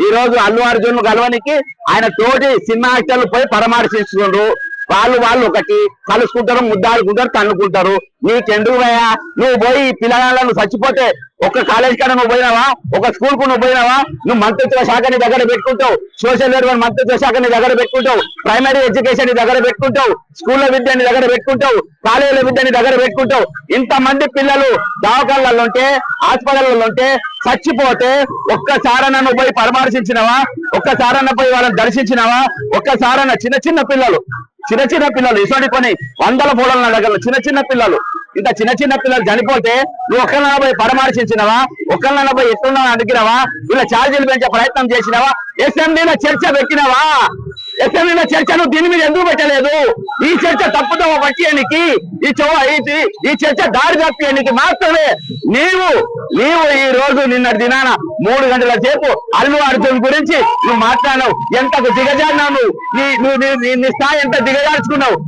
ఈ రోజు అల్లు అర్జున్ గెలవనికి ఆయన తోటి సినిమా యాక్టర్లు పోయి పరామర్శిస్తుండ్రు. వాళ్ళు ఒకటి కలుసుకుంటారు, ముద్దాడుకుంటారు, తన్నుకుంటారు. నీకెందుకు పోయా? నువ్వు పోయి పిల్లగాళ్ళను చచ్చిపోతే ఒక కాలేజ్ కాడ నువ్వు పోయినావా? ఒక స్కూల్ కు నువ్వు పోయినావా? నువ్వు మంత్రిత్వ శాఖని దగ్గర పెట్టుకుంటావు, సోషల్ వెల్ఫేర్ మంత్రిత్వ శాఖని దగ్గర పెట్టుకుంటావు, ప్రైమరీ ఎడ్యుకేషన్ ని దగ్గర పెట్టుకుంటావు, స్కూళ్ళ విద్యని దగ్గర పెట్టుకుంటావు, కాలేజీల విద్యని దగ్గర పెట్టుకుంటావు. ఇంతమంది పిల్లలు దవాఖానాలలో ఉంటే, హాస్పిటల్లో ఉంటే, చచ్చిపోతే ఒక్కసారన్నా నువ్వు పోయి పరామర్శించినవా? ఒక్కసారన్నా పోయి వాళ్ళని దర్శించినవా? ఒక్కసారన్నా చిన్న చిన్న పిల్లలు ఇటువంటి కొన్ని వందల పూలల దగ్గర చిన్న పిల్లలు, ఇంత చిన్న పిల్లలు చనిపోతే నువ్వు ఒక్కళ్ళ పోయి పరామర్శించినవా? ఒక్కళ్ళ పోయి ఎట్లున్నా అడిగినవా? వీళ్ళ ఛార్జీలు పెంచే ప్రయత్నం చేసినవా? అసెంబ్లీలో చర్చ పెట్టినవా? అసెంబ్లీలో చర్చ నువ్వు దీని మీద ఎందుకు పెట్టలేదు? ఈ చర్చ తప్పుతో పట్టేయడానికి, ఈ చర్చ దారి తప్పేయడానికి మాత్రమే నీవు ఈ రోజు నిన్న దినాన 3 గంటల సేపు అల్లు అర్జున్ గురించి నువ్వు మాట్లాడినావు. ఎంతకు దిగజారినావు? నీ స్థాయి ఎంత దిగజార్చుకున్నావు?